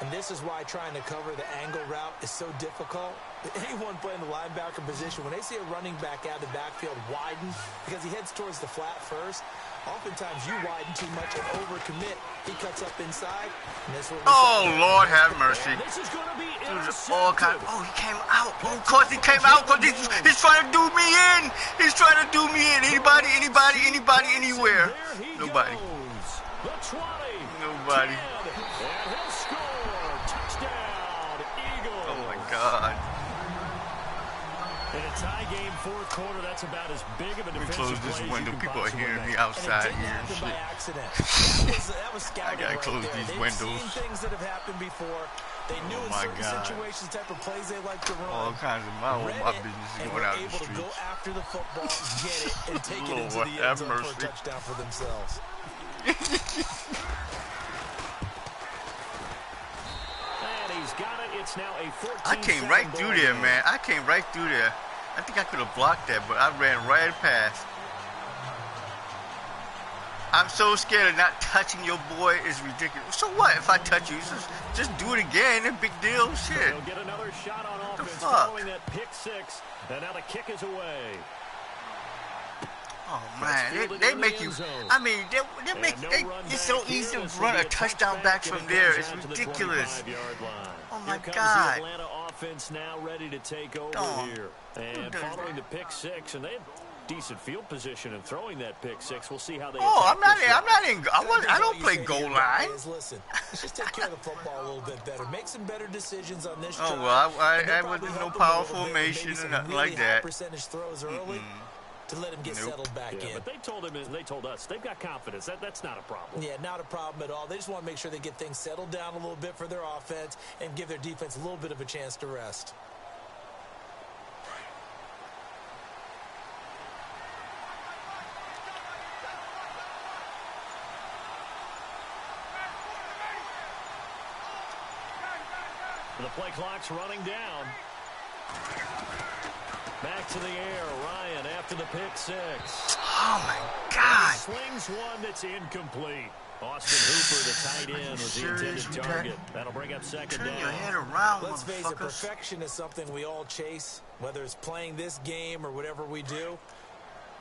Speaker 1: And this is why trying to cover the angle route is so difficult. Anyone playing the linebacker position, when they see a running back out of the backfield widen because he heads towards the flat first, oftentimes you widen too much and overcommit. He cuts up inside. And this will
Speaker 3: Lord have mercy.
Speaker 2: This is going to be
Speaker 3: all kind. Oh, he came out. Oh, of course he came out because he's trying to do me in. He's trying to do me in. Anybody, anywhere. Nobody.
Speaker 2: The 20.
Speaker 3: Nobody.
Speaker 2: 10, and he'll score. Touchdown, Eagles.
Speaker 3: Oh, my God.
Speaker 2: In a tie game, fourth quarter, that's about as big of a defensive play.
Speaker 3: Let me close this window. People are hearing me outside here and shit.
Speaker 1: That was scouting.
Speaker 3: I gotta close these windows.
Speaker 1: They've seen things that have happened before. They knew in certain situations the type of plays they like to run.
Speaker 3: All kinds of my business is going out in the streets.
Speaker 1: Able to go after the football, get it, and take it into the end zone for a touchdown for themselves.
Speaker 2: And he's got it. It's now a 14-7
Speaker 3: I came right through there, man. I came right through there. I think I could have blocked that, but I ran right past. I'm so scared of not touching your boy. It's ridiculous. So what if I touch you? Just do it again. No big deal. Shit.
Speaker 2: They'll get another shot on offense following that pick six. And now the kick is away.
Speaker 3: Oh man, they make you. I mean, it's so easy to run a touchdown back from there. It's ridiculous. Oh my God.
Speaker 2: Atlanta offense now ready to take over here. And following the pick six, and they have decent field position and throwing that pick six. We'll see how they.
Speaker 3: I don't play goal line.
Speaker 1: Listen, let's just take care of the football a little bit better. Make some better decisions on this.
Speaker 3: Oh well, I wasn't no power formation or nothing like that.
Speaker 1: Percentage throws early. To let him get settled back in.
Speaker 2: But they told him, and they told us, they've got confidence. That's not a problem.
Speaker 1: Yeah, not a problem at all. They just want to make sure they get things settled down a little bit for their offense and give their defense a little bit of a chance to rest.
Speaker 2: The play clock's running down. Back to the air, Ryan after the pick six.
Speaker 3: Oh my God!
Speaker 2: Slings one that's incomplete. Austin Hooper, the tight end, was the intended target. That'll bring up second down.
Speaker 3: Turn your head around,
Speaker 1: let's face it, perfection is something we all chase, whether it's playing this game or whatever we do.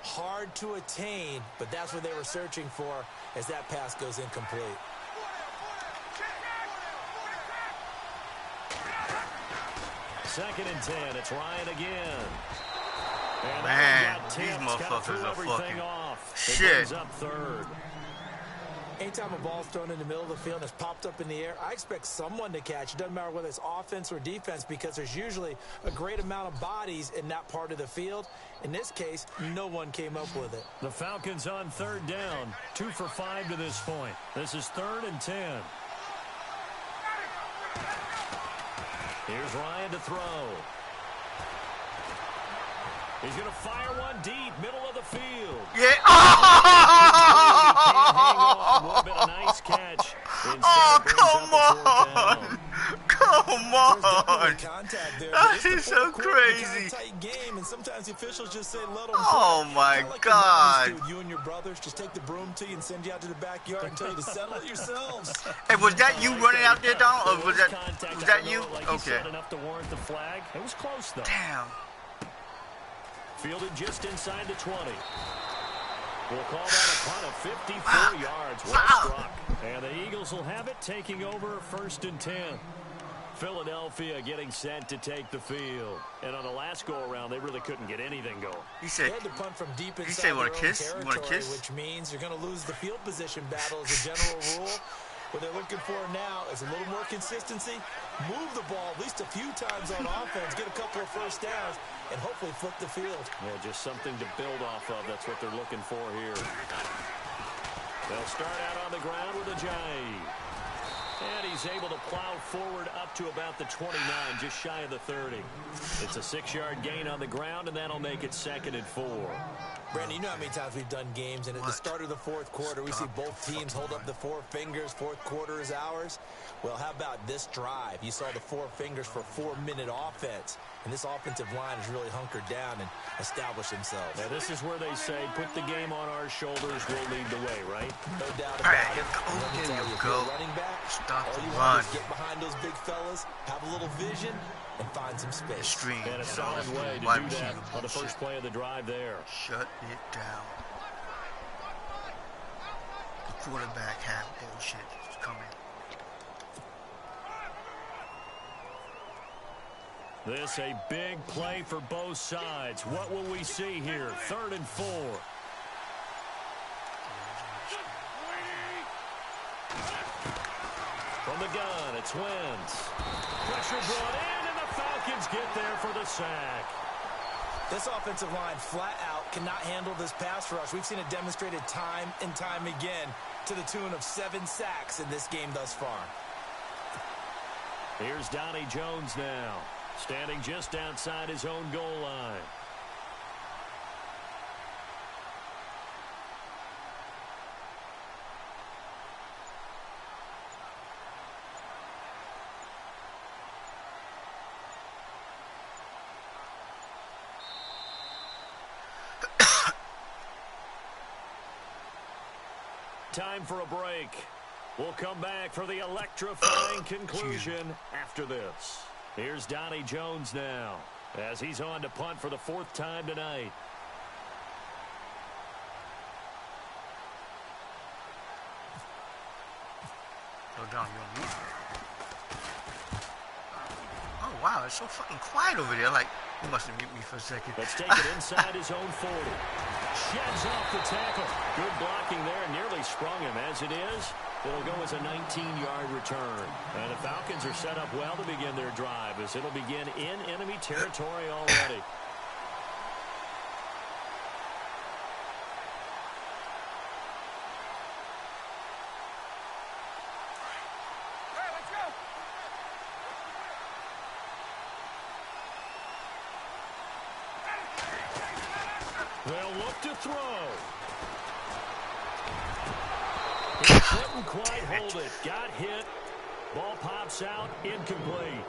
Speaker 1: Hard to attain, but that's what they were searching for as that pass goes incomplete.
Speaker 2: Second and 10. It's Ryan again. And
Speaker 3: man, these motherfuckers are fucking shit.
Speaker 2: Up third.
Speaker 1: Anytime a ball's thrown in the middle of the field and it's popped up in the air, I expect someone to catch. It doesn't matter whether it's offense or defense because there's usually a great amount of bodies in that part of the field. In this case, no one came up with it.
Speaker 2: The Falcons on third down. 2 for 5 to this point. This is 3rd and 10. Here's Ryan to throw. He's going to fire one deep, middle of the field.
Speaker 3: Yeah.
Speaker 2: Would have been a nice catch.
Speaker 3: Oh, come on. Come on. That is so crazy.
Speaker 1: And sometimes the officials just say, let them
Speaker 3: oh, my God.
Speaker 1: You and your brothers just take the broom to you and send you out to the backyard and tell you to settle it yourselves.
Speaker 3: Hey, was that you running out there, Don? Or was that you? Okay.
Speaker 2: Enough to warrant the flag. It was close, though.
Speaker 3: Damn.
Speaker 2: Fielded just inside the 20. We'll call that a punt of 54 yards. Well struck. And the Eagles will have it, taking over 1st and 10. Philadelphia getting set to take the field. And on the last go-around, they really couldn't get anything going.
Speaker 3: He said,
Speaker 1: to punt from deep inside
Speaker 3: want to kiss? You want to kiss?
Speaker 1: Which means you're going to lose the field position battle as a general rule. What they're looking for now is a little more consistency. Move the ball at least a few times on offense. Get a couple of first downs. And hopefully flip the field.
Speaker 2: Yeah, just something to build off of. That's what they're looking for here. They'll start out on the ground with a jive. And he's able to plow forward up to about the 29, just shy of the 30. It's a 6-yard gain on the ground, and that'll make it 2nd and 4.
Speaker 1: Brandon, you know how many times we've done games, and at the start of the fourth quarter, we see both teams hold up the 4 fingers, fourth quarter is ours. Well, how about this drive? You saw the 4 fingers for 4-minute offense, and this offensive line has really hunkered down and established themselves.
Speaker 2: Now, this is where they say, put the game on our shoulders, we'll lead the way, right?
Speaker 1: No doubt about it.
Speaker 3: There you go.
Speaker 1: Running back,
Speaker 3: Stop
Speaker 1: all
Speaker 3: the
Speaker 1: you
Speaker 3: run.
Speaker 1: want is get behind those big fellas, have a little vision, and find some space.
Speaker 3: Extreme.
Speaker 2: And a solid way to do that on the first play of the drive there.
Speaker 3: Shut it down. The quarterback had bullshit coming.
Speaker 2: This a big play for both sides. What will we see here? 3rd and 4. From the gun, it's Wentz. Pressure brought in, and the Falcons get there for the sack.
Speaker 1: This offensive line flat out cannot handle this pass rush. We've seen it demonstrated time and time again to the tune of 7 sacks in this game thus far.
Speaker 2: Here's Donnie Jones now, standing just outside his own goal line. Time for a break. We'll come back for the electrifying conclusion after this. Here's Donnie Jones now, as he's on to punt for the 4th time tonight.
Speaker 3: Go down, you're on. Oh, wow, it's so fucking quiet over there. Like, you must have muted me for a second.
Speaker 2: Let's take it inside his own 40. Sheds off the tackle. Good blocking there, nearly sprung him. As it is, it'll go as a 19-yard return. And the Falcons are set up well to begin their drive, as it'll begin in enemy territory already. They'll look to throw. He couldn't quite hold it. Got hit. Ball pops out. Incomplete.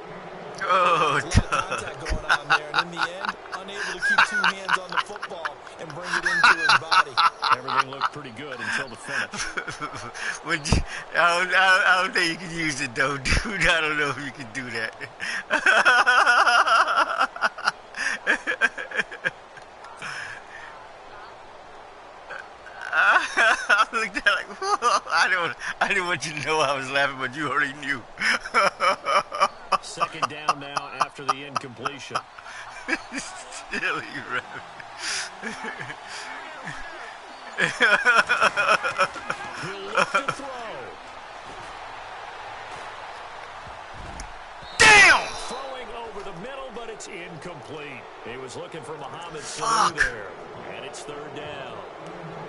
Speaker 3: Oh,
Speaker 1: There's a lot of contact going on there, and in the end, unable to keep 2 hands on the football and bring it into his body.
Speaker 2: Everything looked pretty good until the finish.
Speaker 3: I don't think you can use it, though, dude. I don't know if you can do that. I looked at it like, whoa, I didn't want you to know I was laughing, but you already knew.
Speaker 2: 2nd down now after the incompletion.
Speaker 3: Silly rabbit.
Speaker 2: He'll look to throw.
Speaker 3: Damn!
Speaker 2: Throwing over the middle, but it's incomplete. He was looking for Mohamed Sanu there, and it's 3rd down.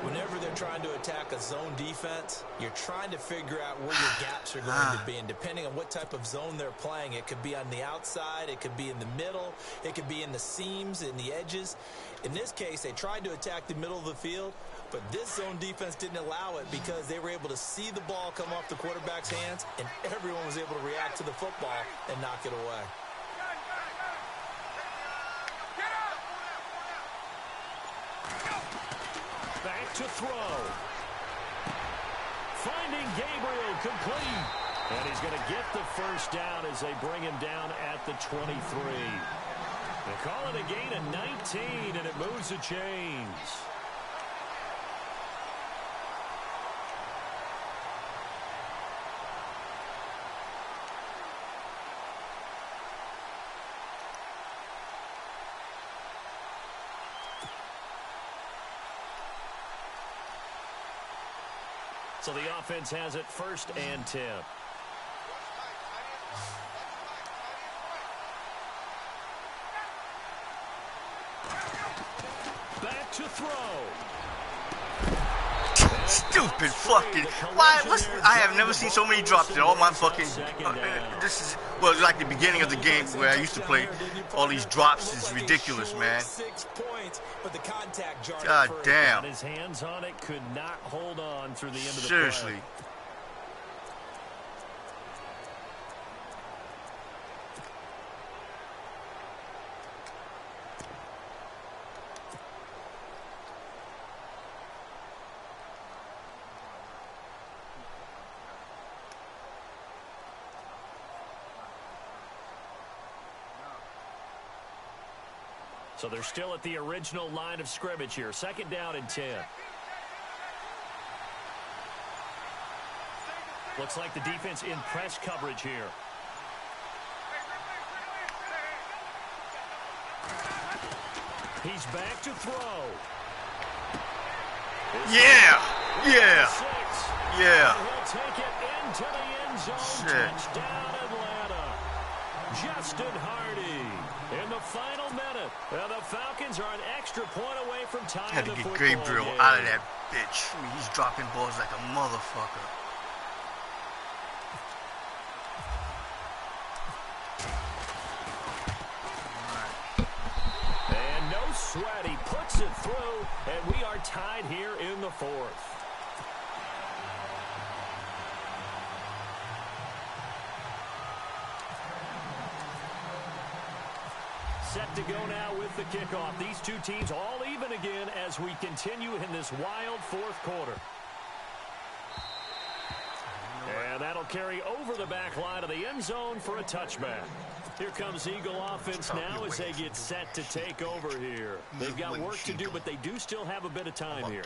Speaker 1: Whenever they're trying to attack a zone defense, you're trying to figure out where your gaps are going to be. And depending on what type of zone they're playing, it could be on the outside, it could be in the middle, it could be in the seams, in the edges. In this case, they tried to attack the middle of the field, but this zone defense didn't allow it because they were able to see the ball come off the quarterback's hands, and everyone was able to react to the football and knock it away.
Speaker 2: Back to throw. Finding Gabriel complete. And he's going to get the 1st down as they bring him down at the 23. They call it a gain of 19, and it moves the chains. So the offense has it 1st and 10. Back to throw. And
Speaker 3: Stupid fucking. Why? I have never seen so many drops in all my fucking. This is well, like the beginning of the game where I used to play. All these drops is ridiculous, man. God damn.
Speaker 2: His hands on it, could not hold on through the end of the play.
Speaker 3: Seriously.
Speaker 2: So they're still at the original line of scrimmage here. 2nd down and 10. Looks like the defense in press coverage here. He's back to throw.
Speaker 3: Yeah. Yeah. Yeah.
Speaker 2: He'll take it into the end zone. Touchdown, Atlanta. Justin Hardy in the final minute. The Falcons are an extra point away from tying
Speaker 3: Had to
Speaker 2: the
Speaker 3: get
Speaker 2: football
Speaker 3: Gabriel
Speaker 2: game.
Speaker 3: out of that bitch. I mean, he's dropping balls like a motherfucker.
Speaker 2: And no sweat. He puts it through, and we are tied here in the 4th. Set to go now with the kickoff. These two teams all even again as we continue in this wild 4th quarter. And that'll carry over the back line of the end zone for a touchback. Here comes Eagle offense now as they get set to take over here. They've got work to do, but they do still have a bit of time here.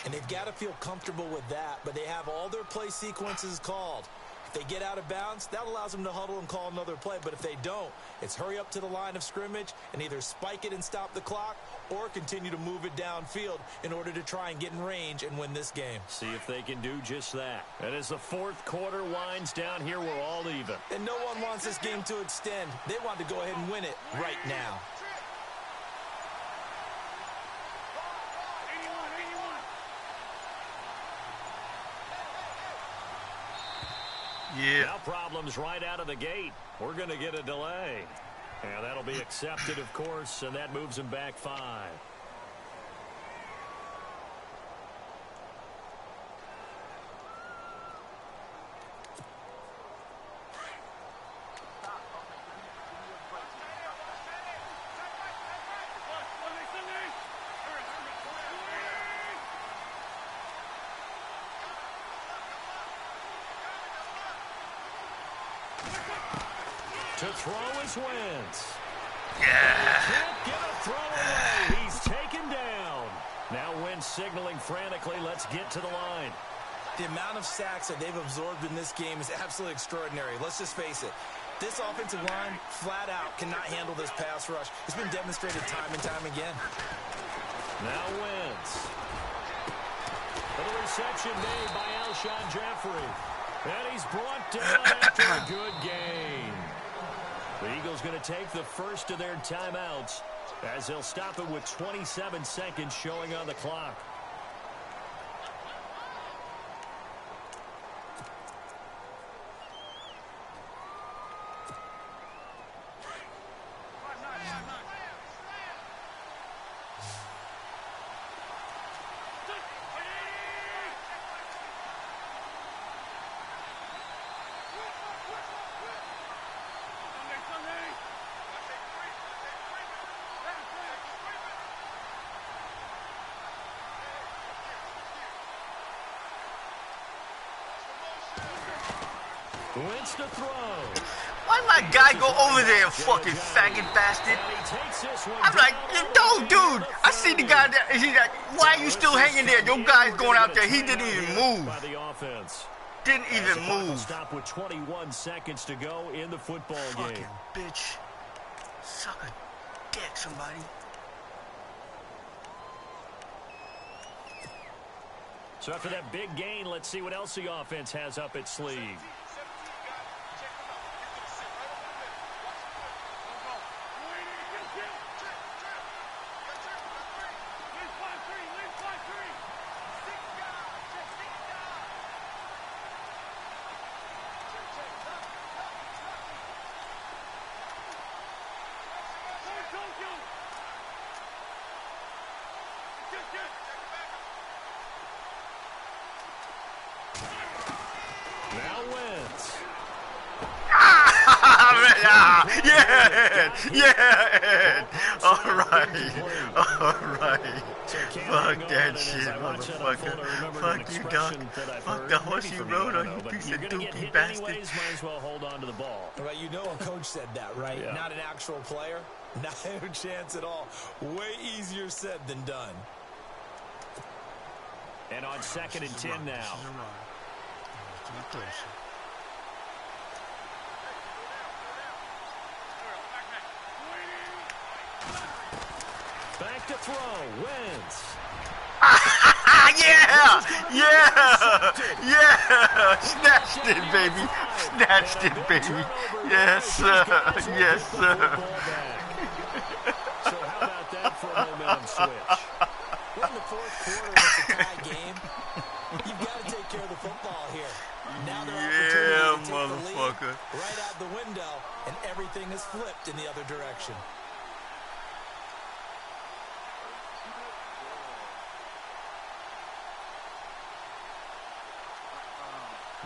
Speaker 1: And they've got to feel comfortable with that, but they have all their play sequences called. If they get out of bounds, that allows them to huddle and call another play. But if they don't, it's hurry up to the line of scrimmage and either spike it and stop the clock or continue to move it downfield in order to try and get in range and win this game.
Speaker 2: See if they can do just that. And as the 4th quarter winds down here, we're all even.
Speaker 1: And no one wants this game to extend. They want to go ahead and win it right now.
Speaker 3: Yeah.
Speaker 2: Now problems right out of the gate. We're going to get a delay. And that'll be accepted, of course, and that moves him back 5. To throw is Wentz.
Speaker 3: Yeah.
Speaker 2: Can't get a throw away. He's taken down. Now Wentz signaling frantically, let's get to the line.
Speaker 1: The amount of sacks that they've absorbed in this game is absolutely extraordinary. Let's just face it. This offensive line, flat out, cannot handle this pass rush. It's been demonstrated time and time again.
Speaker 2: Now Wentz. The reception made by Alshon Jeffrey. And he's brought down after a good gain. The Eagles going to take the first of their timeouts as they'll stop it with 27 seconds showing on the clock. Wentz to throw.
Speaker 3: Why my guy go over there, fucking faggot bastard? I'm like, no, dude. I see the guy there. He's like, why are you still hanging there? Your guy's going out there. He didn't even move. Didn't even move.
Speaker 2: Stop with 21 seconds to go in the football game.
Speaker 3: Fucking bitch. Suck a dick, somebody.
Speaker 2: So after that big gain, let's see what else the offense has up its sleeve.
Speaker 3: Ed. Yeah, Ed. All right. Fuck that shit, motherfucker. Fuck you, Doc. Fuck the horse you rode on, you piece of dookie bastard.
Speaker 2: Anyways, might as well hold on to the ball.
Speaker 1: Well, you know a coach said that, right? Yeah. Not an actual player. Not a chance at all. Way easier said than done.
Speaker 2: And on 2nd and 10 now. Back to throw. Wins.
Speaker 3: Yeah! Snatched it, baby. Yes, sir.
Speaker 2: So how about that for a momentum switch?
Speaker 1: We're in the 4th quarter. It's a tie game. You've got to take care of the football here. Now they're opportunity to take
Speaker 3: motherfucker.
Speaker 1: The lead right out the window, and everything is flipped in the other direction.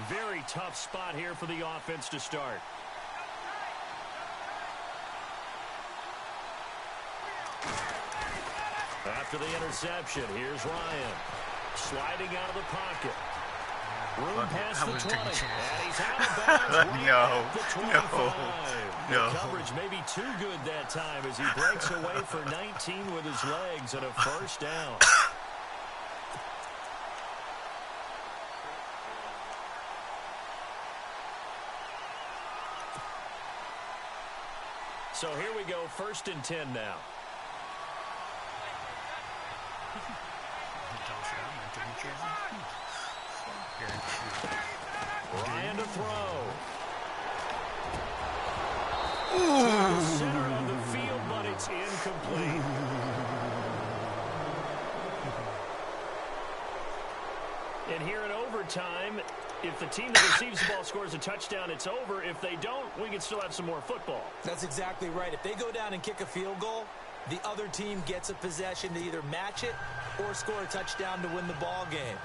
Speaker 2: Very tough spot here for the offense to start. After the interception, here's Ryan. Sliding out of the pocket. Room past the 20. And he's out of bounds right at the 25. The coverage may be too good that time as he breaks away for 19 with his legs and a first down. So here we go, 1st and 10 now. Ryan to throw. To the center of the field, but it's incomplete. And here in overtime, if the team that receives the ball scores a touchdown, it's over. If they don't, we can still have some more football.
Speaker 1: That's exactly right. If they go down and kick a field goal, the other team gets a possession to either match it or score a touchdown to win the ball game.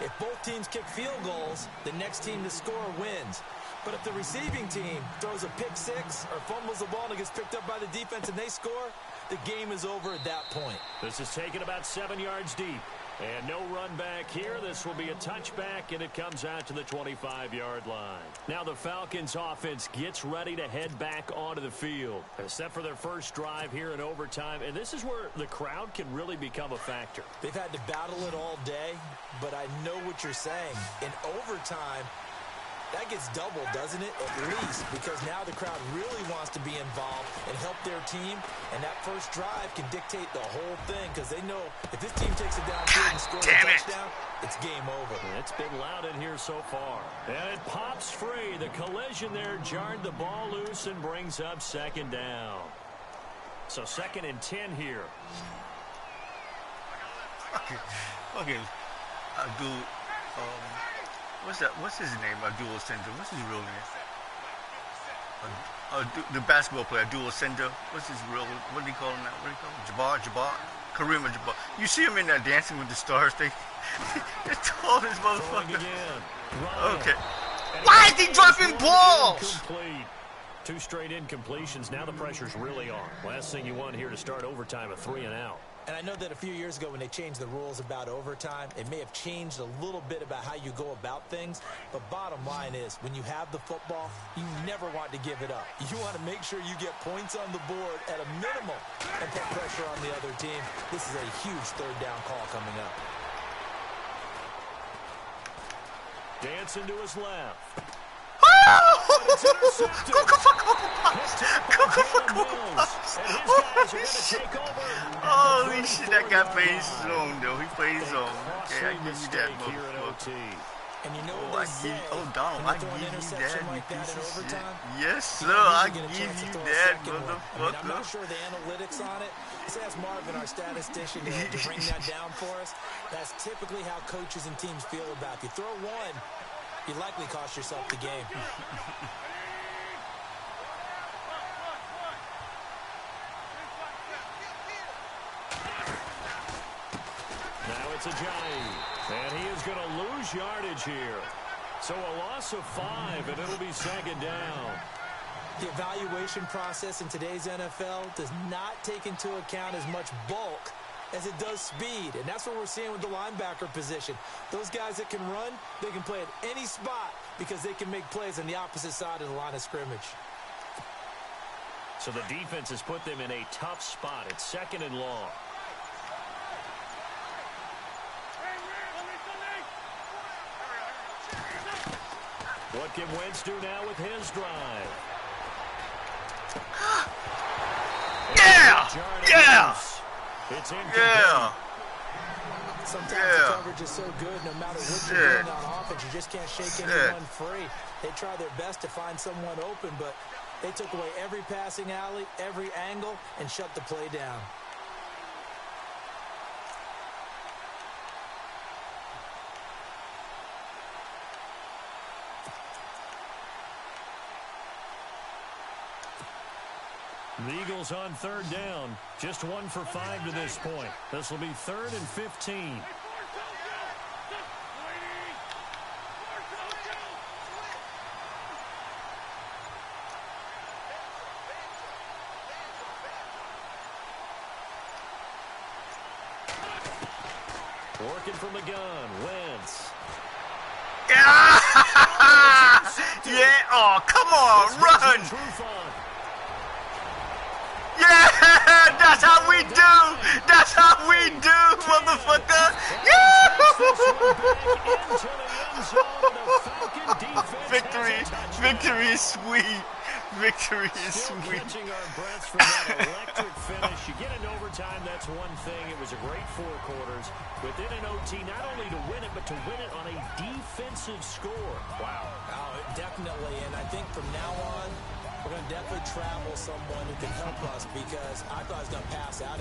Speaker 1: If both teams kick field goals, the next team to score wins. But if the receiving team throws a pick six or fumbles the ball and it gets picked up by the defense and they score, the game is over at that point.
Speaker 2: This is taken about 7 yards deep. And no run back here. This will be a touchback, and it comes out to the 25-yard line. Now the Falcons offense gets ready to head back onto the field. Set for their first drive here in overtime, and this is where the crowd can really become a factor.
Speaker 1: They've had to battle it all day, but I know what you're saying. In overtime, that gets doubled, doesn't it? At least, because now the crowd really wants to be involved and help their team, and that first drive can dictate the whole thing because they know if this team takes it downfield and scores a touchdown, it's game over.
Speaker 2: It's been loud in here so far. And it pops free. The collision there jarred the ball loose and brings up 2nd down. So 2nd and 10 here.
Speaker 3: Okay. Abdul, what's his name? Abdul Sender. What's his real name? The basketball player, Abdul Sender. What's his real? What do you call him now? What do you call him? Jabbar. Kareem Jabbar. You see him in that Dancing with the Stars thing? They're tall as motherfucker. Okay. Why is he dropping balls?
Speaker 2: Complete. 2 straight incompletions. Now the pressure's really on. Last thing you want here to start overtime, a 3 and out.
Speaker 1: And I know that a few years ago when they changed the rules about overtime, it may have changed a little bit about how you go about things. But bottom line is, when you have the football, you never want to give it up. You want to make sure you get points on the board at a minimum and put pressure on the other team. This is a huge 3rd down call coming up.
Speaker 2: Dancing to his left.
Speaker 3: Holy shit, that guy played his zone, though. He played his zone. Okay, I give you that, motherfucker.
Speaker 1: And you know what they say,
Speaker 3: Donald, I give you that,
Speaker 1: like that in overtime?
Speaker 3: Yes, sir, I give you that, motherfucker.
Speaker 1: I'm not sure the analytics on it. Let's ask Marvin, our statistician, to bring that down for us. That's typically how coaches and teams feel about you. Throw one, you likely cost yourself the game.
Speaker 2: Now it's Ajayi, and he is going to lose yardage here. So a loss of 5, and it'll be 2nd down.
Speaker 1: The evaluation process in today's NFL does not take into account as much bulk as it does speed, and that's what we're seeing with the linebacker position. Those guys that can run, they can play at any spot because they can make plays on the opposite side of the line of scrimmage.
Speaker 2: So the defense has put them in a tough spot. It's 2nd and long. What can Wentz do now with his drive?
Speaker 3: Yeah! Yeah!
Speaker 2: It's incomplete.
Speaker 3: Yeah!
Speaker 1: Sometimes the coverage is so good, no matter what you're doing on offense, you just can't shake anyone free. They try their best to find someone open, but they took away every passing alley, every angle, and shut the play down.
Speaker 2: The Eagles on 3rd down. Just 1 for 5 to this point. This will be 3rd and 15. Working from the gun, Wentz.
Speaker 3: Yeah! Yeah! Oh, come on, run! Yeah! That's how we do! That's how we do, motherfucker! Yeah! Victory is sweet. Victory is sweet.
Speaker 2: Catching our breaths from that electric finish. You get in overtime, that's one thing. It was a great 4 quarters. Within an OT, not only to win it, but to win it on a defensive score. Wow.
Speaker 1: Oh, definitely. And I think from now on, we're going to definitely travel someone who can help us because I thought I was going to pass out.